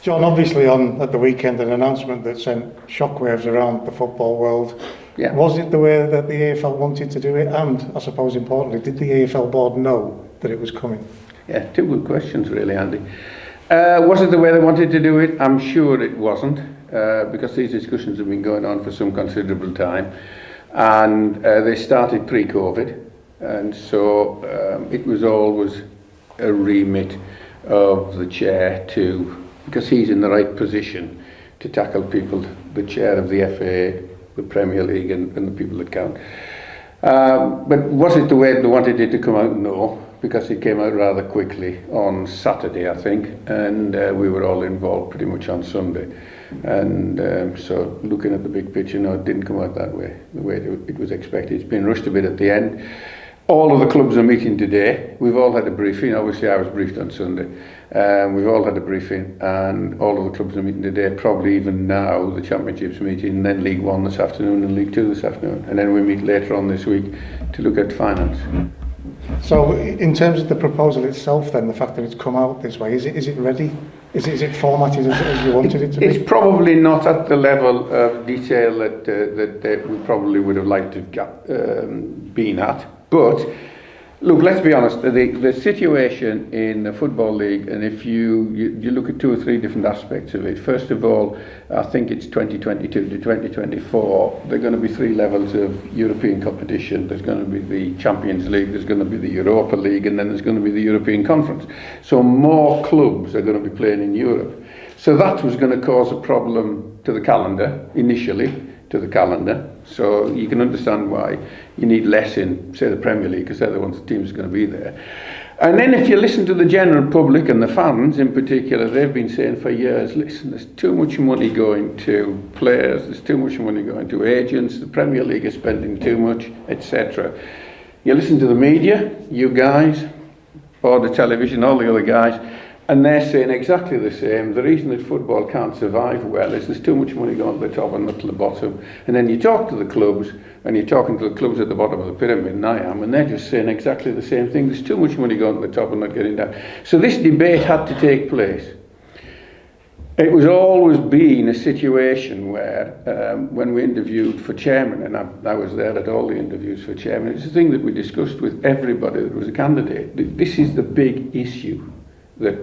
John, obviously at the weekend, an announcement that sent shockwaves around the football world. Yeah. Was it the way that the AFL wanted to do it? And I suppose importantly, did the AFL board know that it was coming? Yeah, two good questions really, Andy. Was it the way they wanted to do it? I'm sure it wasn't, because these discussions have been going on for some considerable time, and they started pre-COVID, and so it was always a remit of the chair because he's in the right position to tackle people, the chair of the FA, the Premier League, and the people that count. But was it the way they wanted it to come out? No, because it came out rather quickly on Saturday, I think, and we were all involved pretty much on Sunday. And so looking at the big picture, no, it didn't come out that way, the way it was expected. It's been rushed a bit at the end. All of the clubs are meeting today. We've all had a briefing. Obviously, I was briefed on Sunday. We've all had a briefing, and all of the clubs are meeting today. Probably even now, the Championship's meeting, and then League One this afternoon and League Two this afternoon, and then we meet later on this week to look at finance. So, in terms of the proposal itself, then the fact that it's come out this way, is it ready? Is it formatted as you wanted it to be? It's probably not at the level of detail that we probably would have liked to have been at. But look, let's be honest, the situation in the Football League, and if you look at 2 or 3 different aspects of it, first of all, I think it's 2022 to 2024, there are going to be 3 levels of European competition. There's going to be the Champions League, there's going to be the Europa League, and then there's going to be the European Conference. So more clubs are going to be playing in Europe. So that was going to cause a problem to the calendar, initially, so you can understand why you need less in, say, the Premier League, because they're the ones the team's going to be there. And then if you listen to the general public and the fans in particular, they've been saying for years, listen, there's too much money going to players, there's too much money going to agents, the Premier League is spending too much, etc. You listen to the media, you guys, or the television, all the other guys, and they're saying exactly the same. The reason that football can't survive well is there's too much money going to the top and not to the bottom. And then you talk to the clubs, and you're talking to the clubs at the bottom of the pyramid, and I am, and they're just saying exactly the same thing. There's too much money going to the top and not getting down. So this debate had to take place. It was always been a situation where, when we interviewed for chairman, and I was there at all the interviews for chairman, it's a thing that we discussed with everybody that was a candidate. This is the big issue that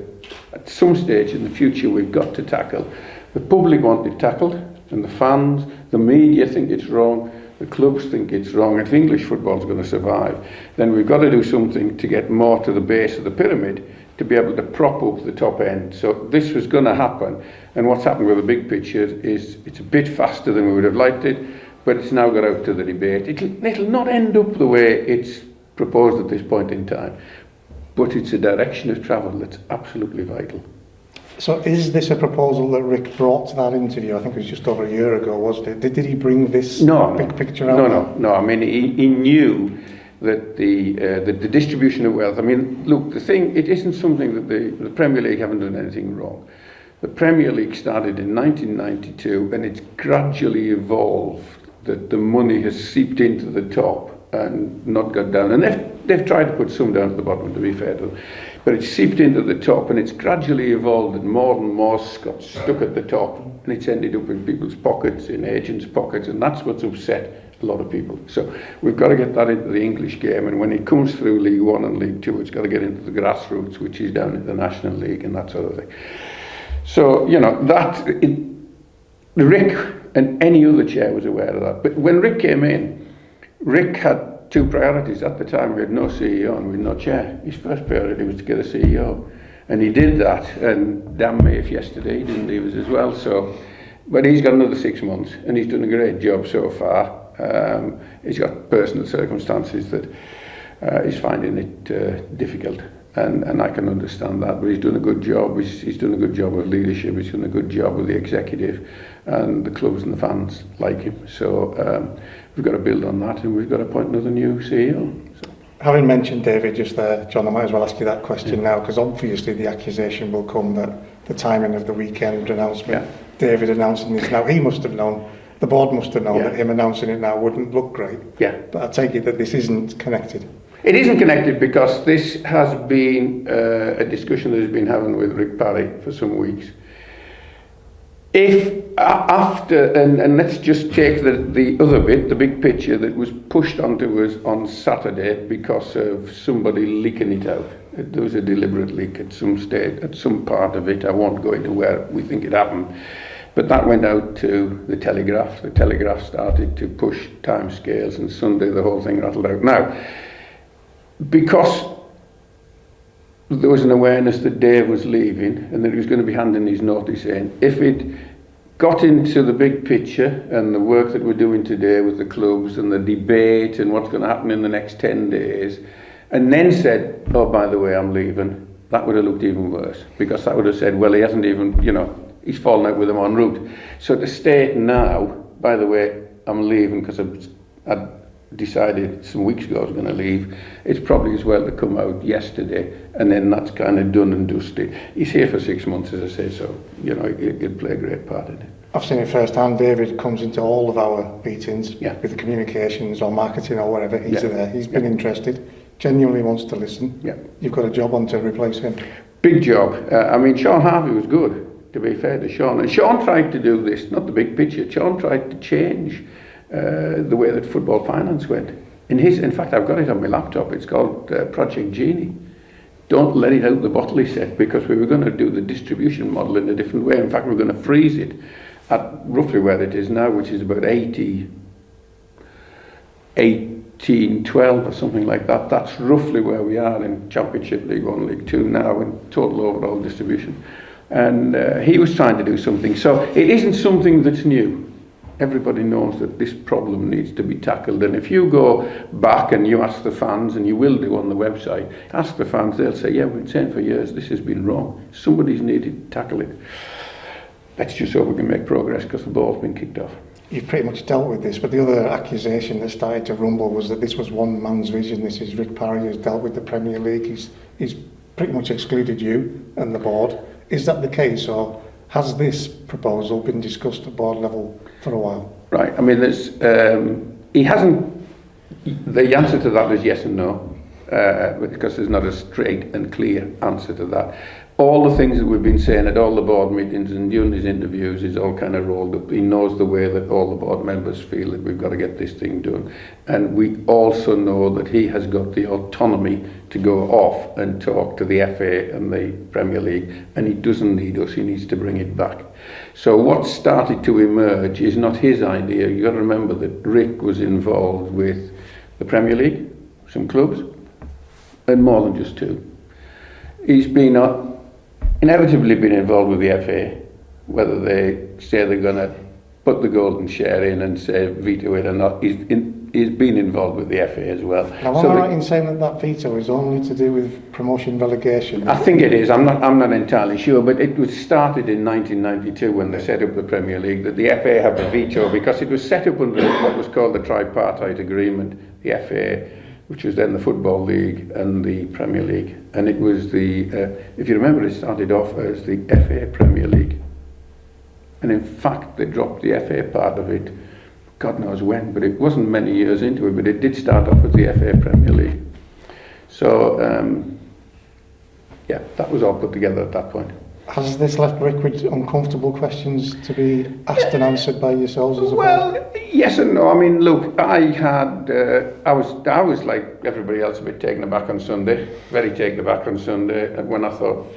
at some stage in the future we've got to tackle. The public want it tackled, and the fans, the media think it's wrong, the clubs think it's wrong. If English football's going to survive, then we've got to do something to get more to the base of the pyramid to be able to prop up the top end. So this was going to happen, and what's happened with the big picture is it's a bit faster than we would have liked it, but it's now got out to the debate. It'll not end up the way it's proposed at this point in time, but it's a direction of travel that's absolutely vital. So is this a proposal that Rick brought to that interview? I think it was just over a year ago, wasn't it? Did he bring this big picture out? No. I mean, he knew that the distribution of wealth, I mean, look, the thing, it isn't something that the Premier League haven't done anything wrong. The Premier League started in 1992, and it's gradually evolved that the money has seeped into the top and not got down. And they've tried to put some down at the bottom, to be fair to them. But it's seeped into the top, and it's gradually evolved that more and more got stuck at the top, and it's ended up in people's pockets, in agents' pockets, and that's what's upset a lot of people. So we've got to get that into the English game, and when it comes through League One and League Two, it's got to get into the grassroots, which is down in the National League and that sort of thing. So, you know, Rick and any other chair was aware of that. But when Rick came in, Rick had 2 priorities. At the time, we had no CEO and we had no chair. His first priority was to get a CEO. And he did that, and damn me if yesterday he didn't leave us as well. So, but he's got another 6 months, and he's done a great job so far. He's got personal circumstances that he's finding it difficult. And I can understand that, but he's done a good job. He's done a good job of leadership. He's done a good job with the executive, and the clubs and the fans like him. So we've got to build on that, and we've got to appoint another new CEO. So. Having mentioned David just there, John, I might as well ask you that question now, because obviously the accusation will come that the timing of the weekend announcement, David announcing this now, he must have known, the board must have known that him announcing it now wouldn't look great. Yeah. But I take it that this isn't connected. It isn't connected because this has been a discussion that has been having with Rick Parry for some weeks. If after, and let's just take the other bit, the big picture that was pushed onto us on Saturday because of somebody leaking it out. There was a deliberate leak at some stage, at some part of it. I won't go into where we think it happened, but that went out to the Telegraph. The Telegraph started to push timescales, and Sunday the whole thing rattled out. Now, because there was an awareness that Dave was leaving and that he was going to be handing his notice in, if it got into the big picture and the work that we're doing today with the clubs and the debate and what's going to happen in the next 10 days, and then said, oh, by the way, I'm leaving, that would have looked even worse, because that would have said, well, he hasn't even, you know, he's fallen out with them en route. So to state now, by the way, I'm leaving because I'd decided some weeks ago I was going to leave, it's probably as well to come out yesterday, and then that's kind of done and dusted. He's here for 6 months, as I say, so, you know, he'll play a great part in it. I've seen it firsthand. David comes into all of our meetings with the communications or marketing or whatever. He's there. He's been interested, genuinely wants to listen. Yeah. You've got a job on to replace him. Big job. I mean, Sean Harvey was good, to be fair to Sean. And Sean tried to do this, not the big picture. Sean tried to change the way that football finance went. In fact, I've got it on my laptop. It's called Project Genie. Don't let it out the bottle, he said, because we were going to do the distribution model in a different way. In fact, we're going to freeze it at roughly where it is now, which is about 1812 or something like that. That's roughly where we are in Championship, League 1, League 2 now, in total overall distribution. And he was trying to do something. So it isn't something that's new. Everybody knows that this problem needs to be tackled, and if you go back and you ask the fans, and you will do on the website, ask the fans, they'll say, yeah, we've been saying for years this has been wrong. Somebody's needed to tackle it. Let's just hope we can make progress, because the ball's been kicked off. You've pretty much dealt with this, but the other accusation that started to rumble was that this was one man's vision. This is Rick Parry who's dealt with the Premier League. He's pretty much excluded you and the board. Is that the case, or has this proposal been discussed at board level for a while? Right, I mean, there's, he hasn't, the answer to that is yes and no, because there's not a straight and clear answer to that. All the things that we've been saying at all the board meetings and during his interviews is all kind of rolled up. He knows the way that all the board members feel that we've got to get this thing done. And we also know that he has got the autonomy to go off and talk to the FA and the Premier League, and he doesn't need us, he needs to bring it back. So what started to emerge is not his idea. You've got to remember that Rick was involved with the Premier League, some clubs, and more than just two. He's been inevitably been involved with the FA, whether they say they're going to put the golden share in and say veto it or not. He's been involved with the FA as well. Now, am I right in saying that veto is only to do with promotion relegation? I think it is. I'm not entirely sure, but it was started in 1992 when they set up the Premier League, that the FA have a veto because it was set up under what was called the tripartite agreement, the FA, which was then the Football League and the Premier League. And it was the, if you remember, it started off as the FA Premier League. And in fact, they dropped the FA part of it, God knows when, but it wasn't many years into it, but it did start off as the FA Premier League. So, yeah, that was all put together at that point. Has this left Rick with uncomfortable questions to be asked and answered by yourselves as a board? Well, yes and no. I mean, look, I was like everybody else, a bit taken aback on Sunday, very taken aback on Sunday, and when I thought,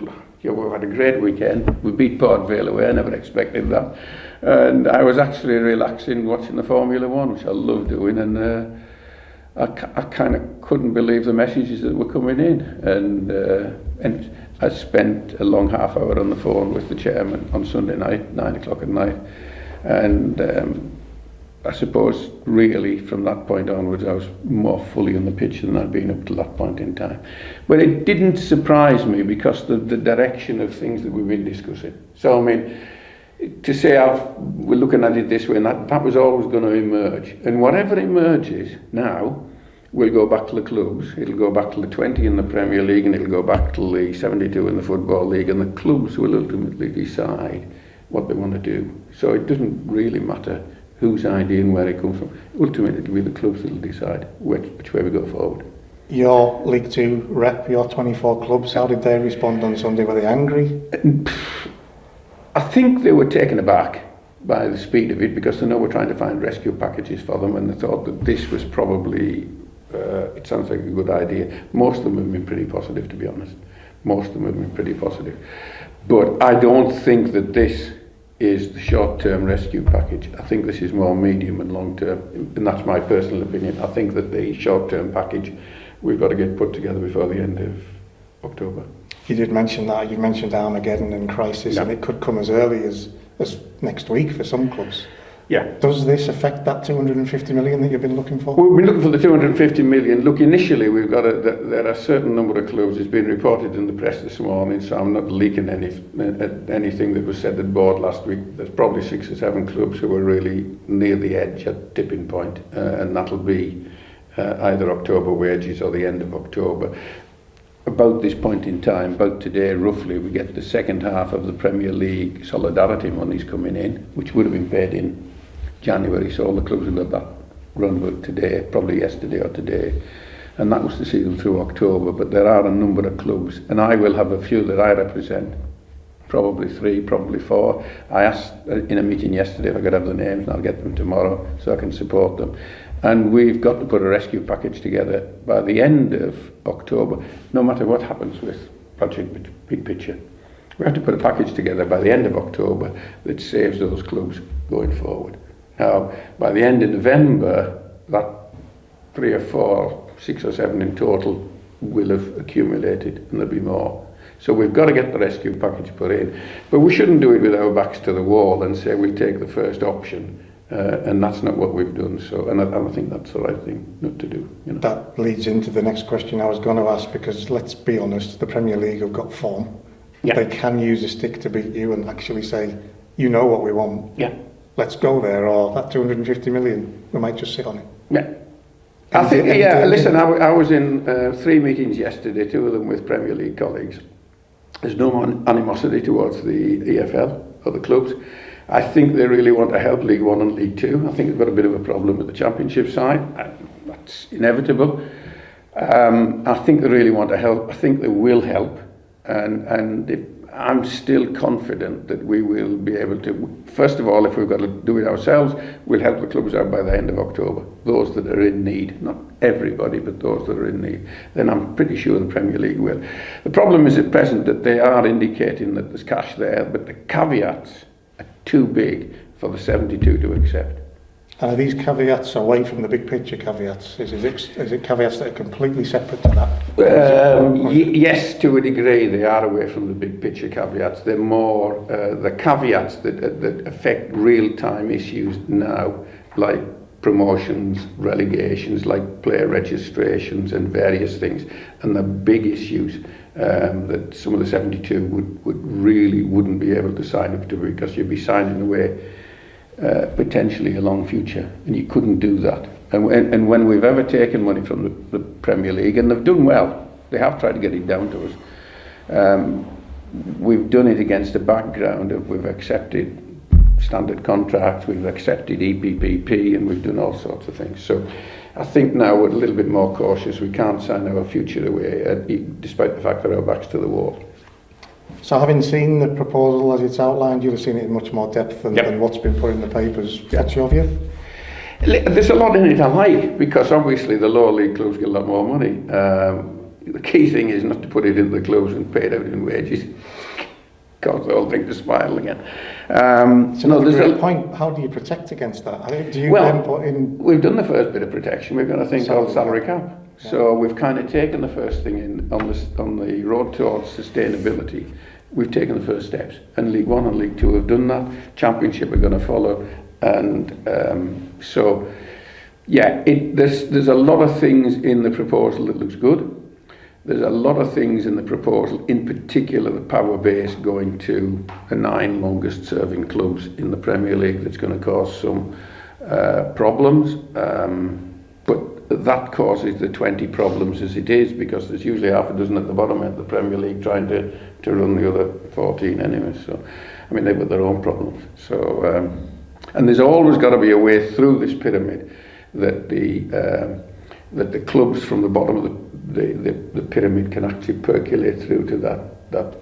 yeah, we've had a great weekend, we beat Port Vale away, I never expected that, and I was actually relaxing watching the Formula One, which I love doing, and I kind of couldn't believe the messages that were coming in, and I spent a long half hour on the phone with the chairman on Sunday night, 9 o'clock at night, and I suppose really from that point onwards I was more fully on the pitch than I'd been up to that point in time. But it didn't surprise me because the direction of things that we've been discussing. So I mean, to say we're looking at it this way, and that was always going to emerge. And whatever emerges now will go back to the clubs, it'll go back to the 20 in the Premier League, and it'll go back to the 72 in the Football League, and the clubs will ultimately decide what they want to do. So it doesn't really matter whose idea and where it comes from. Ultimately it'll be the clubs that'll decide which way we go forward. Your League 2 rep, your 24 clubs, how did they respond on Sunday? Were they angry? I think they were taken aback by the speed of it, because they know we're trying to find rescue packages for them, and they thought that this was probably, it sounds like a good idea. Most of them have been pretty positive, to be honest. Most of them have been pretty positive. But I don't think that this is the short-term rescue package. I think this is more medium and long-term, and that's my personal opinion. I think that the short-term package we've got to get put together before the end of October. You did mention that. You mentioned Armageddon and crisis, and it could come as early as next week for some clubs. Yeah. Does this affect that 250 million that you've been looking for? We've been looking for the 250 million. Look, initially we've got there are a certain number of clubs. It's been reported in the press this morning, so I'm not leaking anything that was said at board last week. There's probably 6 or 7 clubs who are really near the edge at tipping point, and that'll be either October wages or the end of October. About this point in time, about today roughly, we get the second half of the Premier League solidarity monies coming in, which would have been paid in January, so all the clubs will have that run with today, probably yesterday or today, and that was to see them through October. But there are a number of clubs, and I will have a few that I represent, probably 3, probably 4. I asked in a meeting yesterday if I could have the names, and I'll get them tomorrow so I can support them. And we've got to put a rescue package together by the end of October, no matter what happens with Project Big Picture. We have to put a package together by the end of October that saves those clubs going forward. Now, by the end of November, that 3 or 4, 6 or 7 in total will have accumulated, and there'll be more. So we've got to get the rescue package put in. But we shouldn't do it with our backs to the wall and say we'll take the first option. And that's not what we've done. So, and I think that's the right thing not to do. You know. That leads into the next question I was going to ask, because let's be honest, the Premier League have got form. Yeah. They can use a stick to beat you and actually say, you know what we want. Yeah. Let's go there, or that 250 million, we might just sit on it. Yeah. I think, listen, I was in 3 meetings yesterday, 2 of them with Premier League colleagues. There's no animosity towards the EFL or the clubs. I think they really want to help League One and League Two. I think they've got a bit of a problem with the Championship side. That's inevitable. I think they really want to help. I think they will help. And I'm still confident that we will be able to, first of all, if we've got to do it ourselves, we'll help the clubs out by the end of October. Those that are in need, not everybody, but those that are in need. Then I'm pretty sure the Premier League will. The problem is at present that they are indicating that there's cash there, but the caveats are too big for the 72 to accept. And are these caveats away from the big picture caveats? Is it caveats that are completely separate to that? Yes, to a degree they are away from the big picture caveats. They're more the caveats that affect real-time issues now, like promotions, relegations, like player registrations and various things. And the big issues that some of the 72 wouldn't be able to sign up to, because you'd be signing away potentially a long future, and you couldn't do that. And when we've ever taken money from the Premier League, and they've done well, they have tried to get it down to us, we've done it against a background of we've accepted standard contracts, we've accepted EPPP, and we've done all sorts of things. So I think now we're a little bit more cautious. We can't sign our future away, despite the fact that our back's to the wall. So having seen the proposal as it's outlined, you've seen it in much more depth than what's been put in the papers. What's your view? There's a lot in it I like, because obviously the lower league clubs get a lot more money. The key thing is not to put it into the clubs and pay it out in wages. Cause the whole thing to spiral again. So no, there's a point. How do you protect against that? Do you then put in? We've done the first bit of protection. We've got a thing called salary cap. Yeah. So we've kind of taken the first thing in on the road towards sustainability. We've taken the first steps, and League One and League Two have done that. Championship are going to follow, and so yeah, there's a lot of things in the proposal that looks good. There's a lot of things in the proposal, in particular the power base going to the 9 longest serving clubs in the Premier League, that's going to cause some problems. But that causes the 20 problems as it is, because there's usually half a dozen at the bottom of the Premier League trying to run the other 14 anyway. So, I mean, they've got their own problems. So, and there's always got to be a way through this pyramid that the clubs from the bottom of the pyramid can actually percolate through to that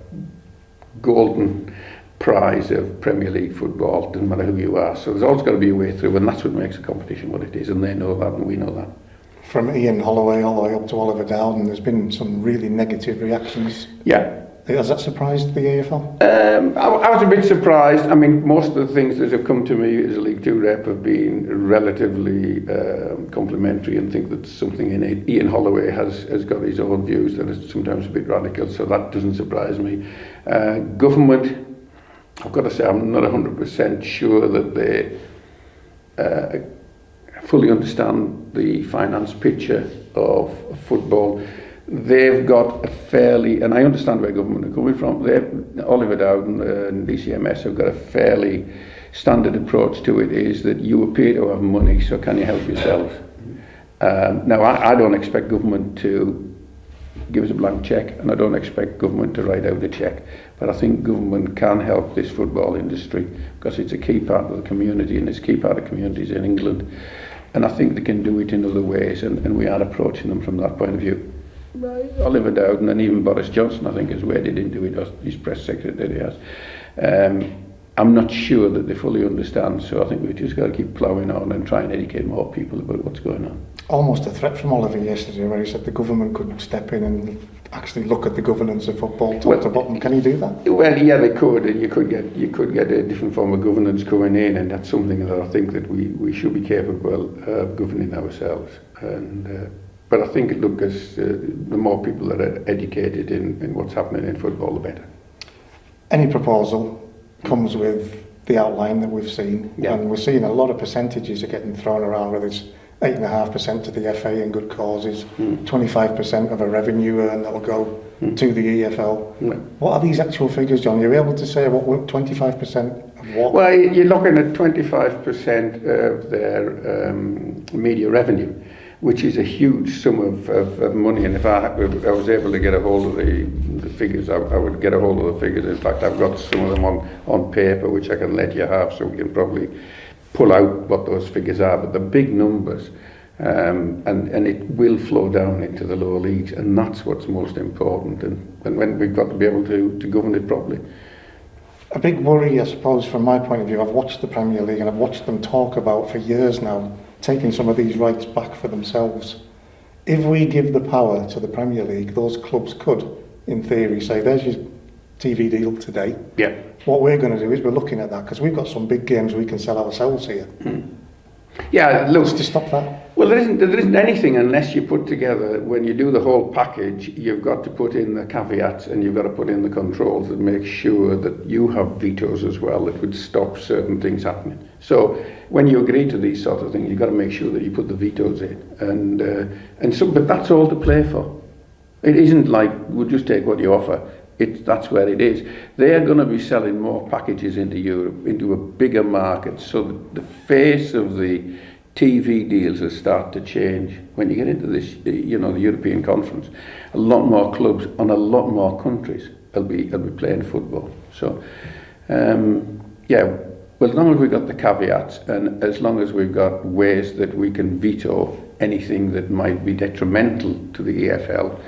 golden prize of Premier League football, doesn't matter who you are. So there's always got to be a way through, and that's what makes a competition what it is, and they know that and we know that. From Ian Holloway all the way up to Oliver Dowden, there's been some really negative reactions. Yeah. Has that surprised the AFL? I was a bit surprised. I mean, most of the things that have come to me as a League Two rep have been relatively complimentary, and think that something in it. Ian Holloway has got his own views that are sometimes a bit radical, so that doesn't surprise me. Government, I've got to say, I'm not 100% sure that they fully understand the finance picture of football. They've got a fairly, and I understand where government are coming from, Oliver Dowden and DCMS have got a fairly standard approach to it, is that you appear to have money, so can you help yourselves? Now, I don't expect government to give us a blank cheque, and I don't expect government to write out a cheque, but I think government can help this football industry, because it's a key part of the community, and it's a key part of communities in England, and I think they can do it in other ways, and we are approaching them from that point of view. Oliver Dowden and even Boris Johnson, I think, has waded into it, his press secretary has. I'm not sure that they fully understand, so I think we've just got to keep ploughing on and try and educate more people about what's going on. Almost a threat from Oliver yesterday, where he said the government could step in and actually look at the governance of football top to bottom. Can he do that? Well, yeah, they could, and you could get a different form of governance coming in, and that's something that I think that we should be capable of governing ourselves. And but I think, look, as the more people that are educated in what's happening in football, the better. Any proposal comes with the outline that we've seen, and we're seeing a lot of percentages are getting thrown around, whether it's 8.5% to the FA in good causes, 25% of a revenue earned that will go to the EFL. What are these actual figures, John? Are you able to say what 25% of what? Well, you're looking at 25% of their media revenue, which is a huge sum of money, and if I was able to get a hold of the figures, I would get a hold of the figures. In fact, I've got some of them on paper, which I can let you have, so we can probably pull out what those figures are, but the big numbers, and it will flow down into the lower leagues, and that's what's most important, and when we've got to be able to govern it properly. A big worry, I suppose, from my point of view, I've watched the Premier League and I've watched them talk about for years now, taking some of these rights back for themselves. If we give the power to the Premier League, those clubs could, in theory, say, there's your TV deal today. Yeah. What we're going to do is we're looking at that, because we've got some big games we can sell ourselves here. Yeah, look, to stop that. Well, there isn't anything unless you put together, when you do the whole package, you've got to put in the caveats and you've got to put in the controls that make sure that you have vetoes as well that would stop certain things happening. So when you agree to these sort of things, you've got to make sure that you put the vetoes in, but that's all to play for. It isn't like we'll just take what you offer. That's where it is. They are going to be selling more packages into Europe, into a bigger market, so that the face of the TV deals will start to change. When you get into this, the European Conference, a lot more clubs on a lot more countries will be playing football. So, well, as long as we've got the caveats, and as long as we've got ways that we can veto anything that might be detrimental to the EFL,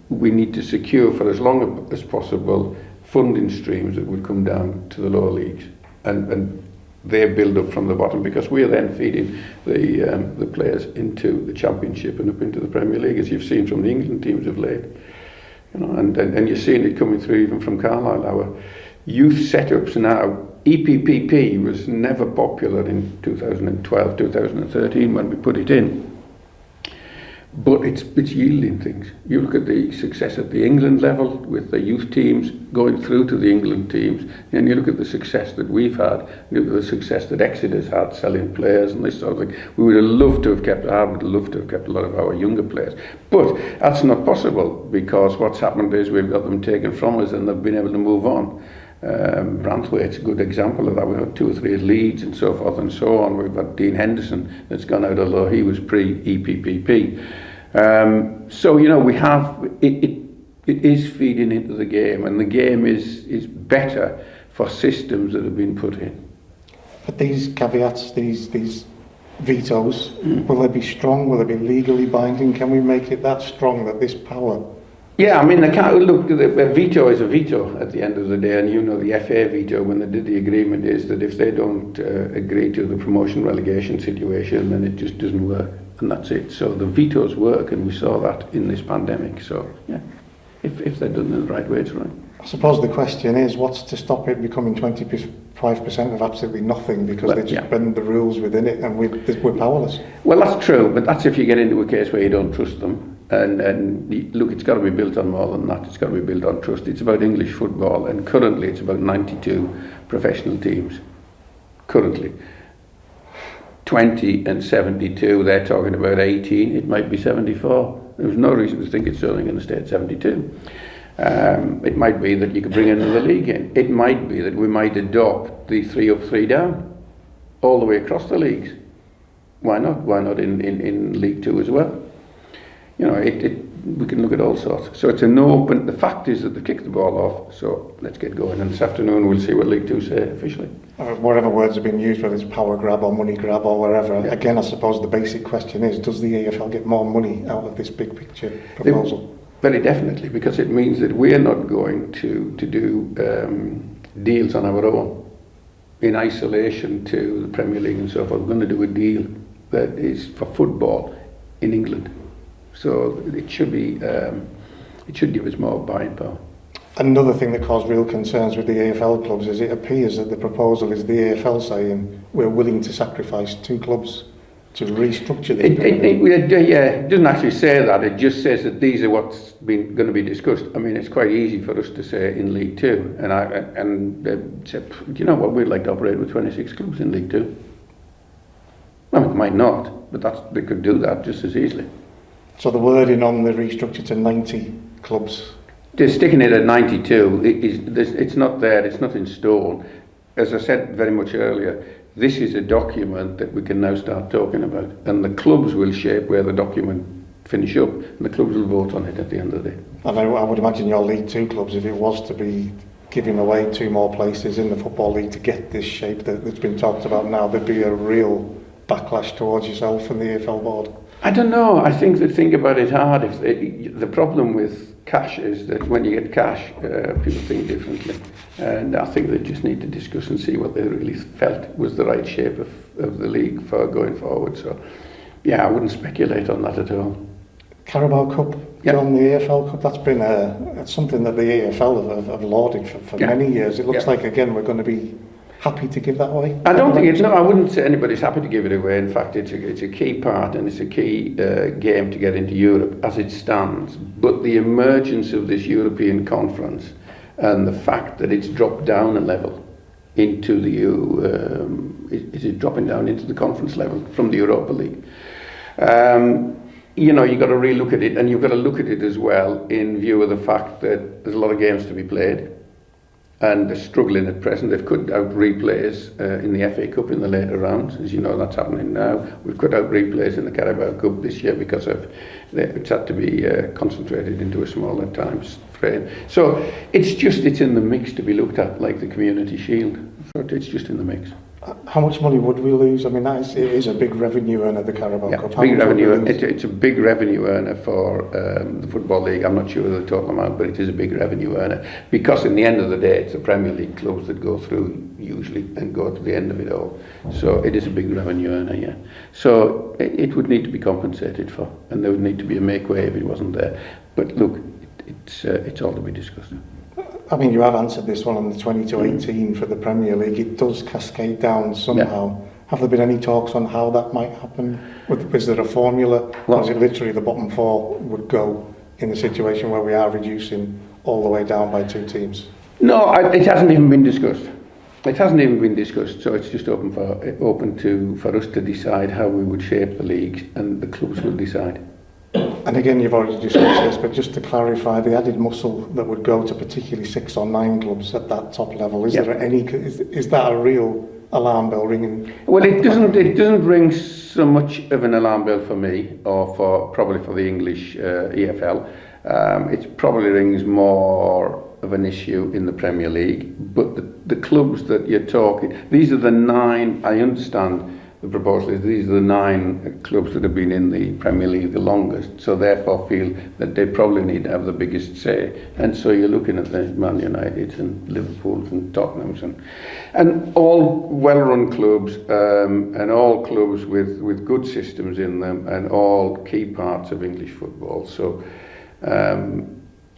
we need to secure for as long as possible funding streams that would come down to the lower leagues, and they build up from the bottom, because we are then feeding the players into the Championship and up into the Premier League, as you've seen from the England teams of late. And you're seeing it coming through even from Carlisle. Our youth setups now, EPPP was never popular in 2012, 2013 when we put it in. But it's yielding things. You look at the success at the England level with the youth teams going through to the England teams, and you look at the success that we've had, you look at the success that Exeter's had selling players and this sort of thing. We would have loved to have kept a lot of our younger players. But that's not possible, because what's happened is we've got them taken from us and they've been able to move on. Branthwaite's a good example of that. We've got 2 or 3 at Leeds and so forth and so on. We've got Dean Henderson that's gone out, although he was pre-EPPP. So we have it is feeding into the game, and the game is better for systems that have been put in. But these caveats, these vetoes, will they be strong? Will they be legally binding? Can we make it that strong that this power Yeah, I mean, they can't look. A veto is a veto at the end of the day, and you know the FA veto when they did the agreement is that if they don't agree to the promotion relegation situation, then it just doesn't work, and that's it. So the vetoes work, and we saw that in this pandemic. So yeah, if they're done in the right way, it's right. I suppose the question is, what's to stop it becoming 25% of absolutely nothing because they just bend the rules within it, and we're powerless. Well, that's true, but that's if you get into a case where you don't trust them. And look, it's got to be built on more than that. It's got to be built on trust. It's about English football, and currently it's about 92 professional teams. Currently, 20 and 72. They're talking about 18. It might be 74. There's no reason to think it's only going to stay at 72. It might be that you could bring another league in. It might be that we might adopt the 3 up, 3 down, all the way across the leagues. Why not? Why not in League Two as well? You know, we can look at all sorts. So it's an open. The fact is that they've kicked the ball off. So let's get going. And this afternoon we'll see what League Two say officially. Whatever words have been used, whether it's power grab or money grab or wherever. Yeah. Again, I suppose the basic question is: does the AFL get more money out of this big picture proposal? Very definitely, because it means that we're not going to do deals on our own in isolation to the Premier League and so forth. We're going to do a deal that is for football in England. So it should be, it should give us more buying power. Another thing that caused real concerns with the AFL clubs is it appears that the proposal is the AFL saying we're willing to sacrifice 2 clubs to restructure this. It doesn't actually say that. It just says that these are what's going to be discussed. I mean, it's quite easy for us to say in League Two, and you know what, we'd like to operate with 26 clubs in League Two. Well, it might not, but they could do that just as easily. So the wording on the restructure to 90 clubs? They're sticking it at 92. It's not there, it's not in stone. As I said very much earlier, this is a document that we can now start talking about. And the clubs will shape where the document finish up, and the clubs will vote on it at the end of the day. And I would imagine your League Two clubs, if it was to be giving away 2 more places in the Football League to get this shape that's been talked about now, there'd be a real backlash towards yourself and the AFL board. I don't know. I think they think about it hard. The problem with cash is that when you get cash, people think differently. And I think they just need to discuss and see what they really felt was the right shape of the league for going forward. So, yeah, I wouldn't speculate on that at all. Carabao Cup, John, the AFL Cup, that's been something that the AFL have lauded for many years. It looks like, again, we're going to be happy to give that away? I don't think it's, no, I wouldn't say anybody's happy to give it away. In fact, it's a key part and it's a key game to get into Europe as it stands. But the emergence of this European conference and the fact that it's dropped down a level into the is it dropping down into the conference level from the Europa League? You know, you've got to relook at it, and you've got to look at it as well in view of the fact that there's a lot of games to be played. And they're struggling at present. They've cut out replays in the FA Cup in the later rounds. As you know, that's happening now. We've cut out replays in the Carabao Cup this year because it's had to be concentrated into a smaller time frame. So it's in the mix to be looked at, like the Community Shield. So it's just in the mix. How much money would we lose? I mean, it is a big revenue earner, the Carabao Cup. Big revenue. It's a big revenue earner for the Football League. I'm not sure the total amount, but it is a big revenue earner because in the end of the day, it's the Premier League clubs that go through usually and go to the end of it all. So it is a big revenue earner, yeah. So it would need to be compensated for, and there would need to be a make way if it wasn't there. But look, it's all to be discussed. I mean, you have answered this one on the 20-18 for the Premier League. It does cascade down somehow. Yeah. Have there been any talks on how that might happen? Is there a formula? Or is it literally the bottom 4 would go in the situation where we are reducing all the way down by 2 teams? No, it hasn't even been discussed. It hasn't even been discussed, so it's just open for us to decide how we would shape the leagues, and the clubs will decide. And again, you've already discussed this, but just to clarify, the added muscle that would go to particularly 6 or 9 clubs at that top level, is there any? Is that a real alarm bell ringing? Well, it doesn't ring so much of an alarm bell for me, or probably for the English EFL. It probably rings more of an issue in the Premier League. But the clubs that you're talking, these are the 9. I understand the proposal is these are the 9 clubs that have been in the Premier League the longest, so therefore feel that they probably need to have the biggest say. And so you're looking at the Man United and Liverpool and Tottenham and all well-run clubs and all clubs with good systems in them and all key parts of English football. So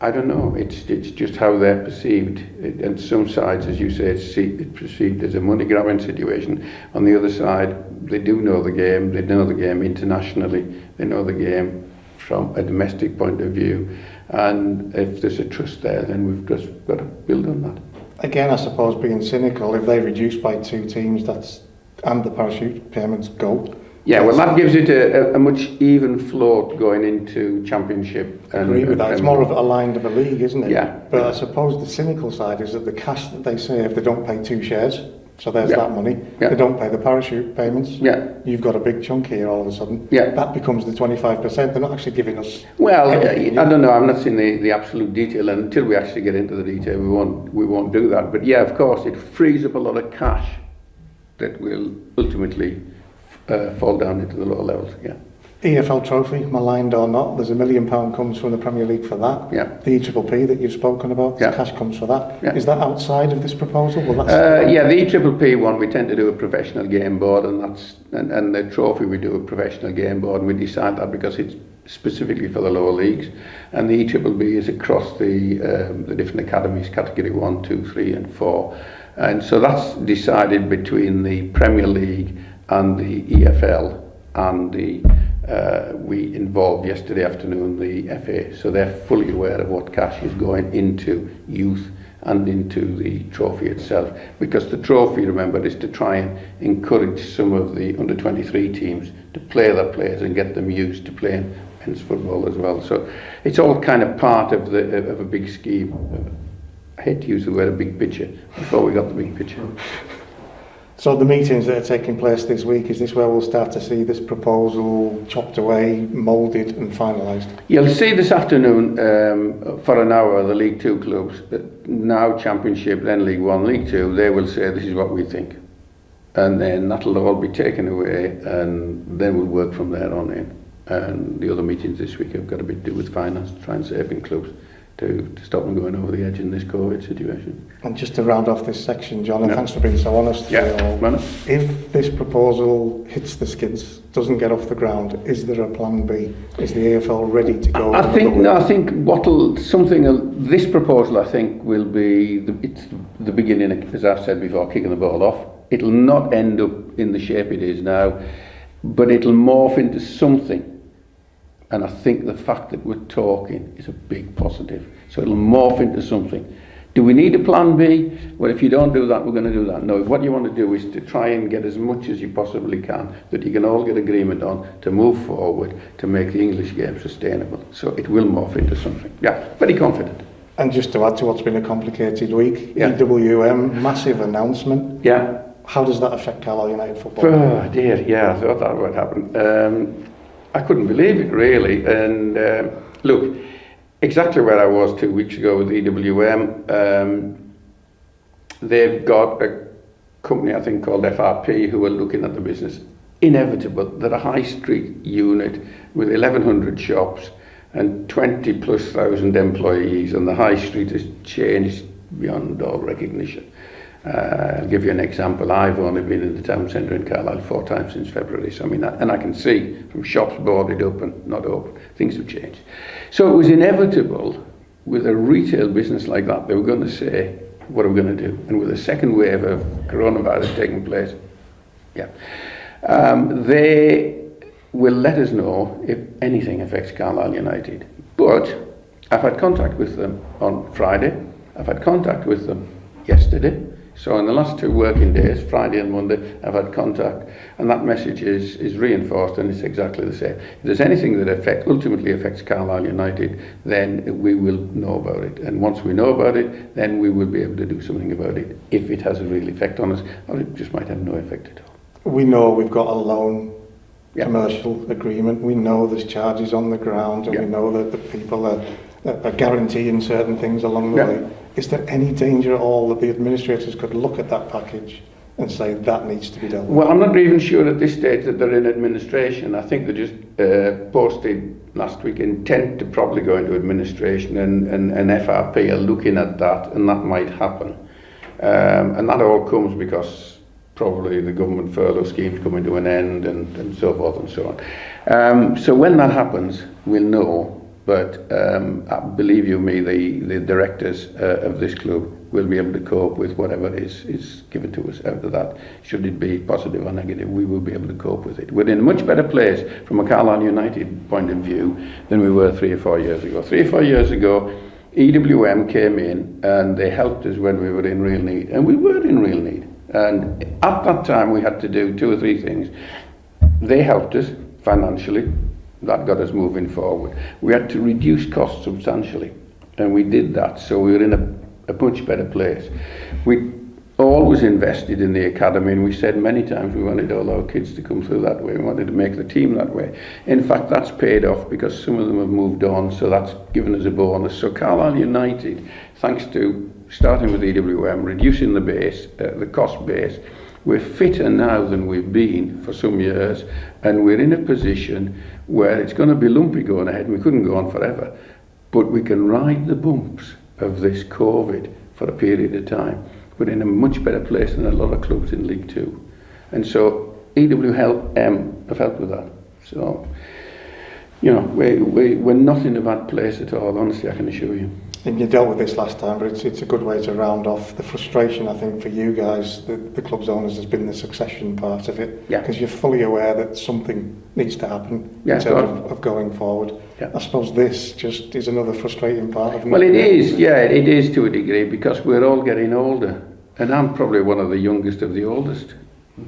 I don't know, it's just how they're perceived. And some sides, as you say, it's perceived as a money-grabbing situation. On the other side, they do know the game, they know the game internationally, they know the game from a domestic point of view. And if there's a trust there, then we've just got to build on that. Again, I suppose, being cynical, if they reduce by 2 teams, and the parachute payments go. Yeah, well, that gives it a much even float going into Championship. I agree with that. It's more of a line of a league, isn't it? Yeah. But I suppose the cynical side is that the cash that they save, they don't pay 2 shares, so there's that money. Yeah. They don't pay the parachute payments. Yeah. You've got a big chunk here all of a sudden. Yeah. That becomes the 25%. They're not actually giving us... Well, I don't know. I'm not seeing the absolute detail, and until we actually get into the detail, we won't do that. But yeah, of course, it frees up a lot of cash that will ultimately fall down into the lower levels. Yeah. EFL trophy, maligned or not, there's £1 million comes from the Premier League for that. Yeah. The EPP that you've spoken about, yeah. cash comes for that. Yeah. Is that outside of this proposal? Well, yeah, the EPP one, we tend to do a professional game board, and the trophy we do a professional game board, and we decide that because it's specifically for the lower leagues, and the EPP is across the different academies, category 1, 2, 3 and 4, and so that's decided between the Premier League and the EFL, and we involved yesterday afternoon the FA, so they're fully aware of what cash is going into youth and into the trophy itself, because the trophy, remember, is to try and encourage some of the under-23 teams to play their players and get them used to playing men's football as well. So it's all kind of part of a big scheme. I hate to use the word a big picture before we got the big picture. So the meetings that are taking place this week, is this where we'll start to see this proposal chopped away, moulded and finalised? You'll see this afternoon for an hour the League 2 clubs, now Championship, then League 1, League 2, they will say this is what we think. And then that'll all be taken away, and then we'll work from there on in. And the other meetings this week have got a bit to do with finance, to try and save in clubs to stop them going over the edge in this COVID situation. And just to round off this section, John, and thanks for being so honest. If this proposal hits the skids, doesn't get off the ground, is there a plan B? Is the AFL ready to go? I think this proposal, I think, will be it's the beginning, as I've said before, kicking the ball off. It'll not end up in the shape it is now, but it'll morph into something. And I think the fact that we're talking is a big positive. So it'll morph into something. Do we need a plan B? Well, if you don't do that, we're going to do that. No, what you want to do is to try and get as much as you possibly can that you can all get agreement on to move forward to make the English game sustainable. So it will morph into something. Yeah, very confident. And just to add to what's been a complicated week, EWM, massive announcement. Yeah. How does that affect Carlisle United football? Oh dear, yeah, I thought that would happen. I couldn't believe it, really. And look, exactly where I was 2 weeks ago with EWM. They've got a company, I think, called FRP, who are looking at the business. Inevitable that a high street unit with 1,100 shops and 20,000+ employees, and the high street has changed beyond all recognition. I'll give you an example. I've only been in the town centre in Carlisle 4 times since February, so I mean, and I can see from shops boarded up and not open, things have changed. So it was inevitable with a retail business like that, they were going to say, what are we going to do? And with a second wave of coronavirus taking place, they will let us know if anything affects Carlisle United. But I've had contact with them on Friday, I've had contact with them yesterday. So in the last 2 working days, Friday and Monday, I've had contact, and that message is reinforced, and it's exactly the same. If there's anything that ultimately affects Carlisle United, then we will know about it. And once we know about it, then we will be able to do something about it, if it has a real effect on us, or it just might have no effect at all. We know we've got a loan commercial agreement. We know there's charges on the ground, and we know that the people are guaranteeing certain things along the way. Is there any danger at all that the administrators could look at that package and say that needs to be dealt with? Well, I'm not even sure at this stage that they're in administration. I think they just posted last week intent to probably go into administration, and FRP are looking at that, and that might happen. And that all comes because probably the government furlough scheme's coming to an end, and so forth and so on. So when that happens, we'll know. But believe you me, the directors of this club will be able to cope with whatever is given to us out of that. Should it be positive or negative, we will be able to cope with it. We're in a much better place from a Carlisle United point of view than we were 3 or 4 years ago. 3 or 4 years ago, EWM came in and they helped us when we were in real need. And we were in real need. And at that time, we had to do 2 or 3 things. They helped us financially. That got us moving forward. We had to reduce costs substantially, and we did that, so we were in a much better place. We always invested in the academy, and we said many times we wanted all our kids to come through that way. We wanted to make the team that way. In fact, that's paid off because some of them have moved on, so that's given us a bonus. So Carlisle United, thanks to starting with EWM, reducing the base, the cost base, we're fitter now than we've been for some years, and we're in a position where it's going to be lumpy going ahead, and we couldn't go on forever, but we can ride the bumps of this COVID for a period of time. We're in a much better place than a lot of clubs in League Two, and so EWM have helped with that. So, you know, we're not in a bad place at all, honestly, I can assure you. And you dealt with this last time, but it's a good way to round off the frustration, I think, for you guys, the club's owners, has been the succession part of it. Yeah. Because you're fully aware that something needs to happen in terms of going forward. Yeah. I suppose this just is another frustrating part of it. Well, it is, yeah, it is to a degree, because we're all getting older. And I'm probably one of the youngest of the oldest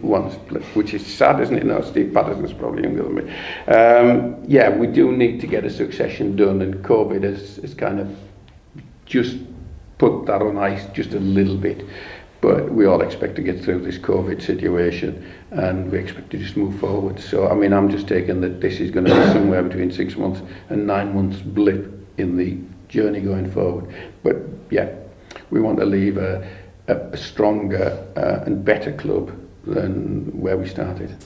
ones, which is sad, isn't it? No, Steve Patterson's probably younger than me. Yeah, we do need to get a succession done, and COVID has kind of just put that on ice just a little bit, but we all expect to get through this COVID situation, and we expect to just move forward. So I mean, I'm just taking that this is going to be somewhere between 6 months and 9 months blip in the journey going forward. But yeah, we want to leave a stronger and better club than where we started.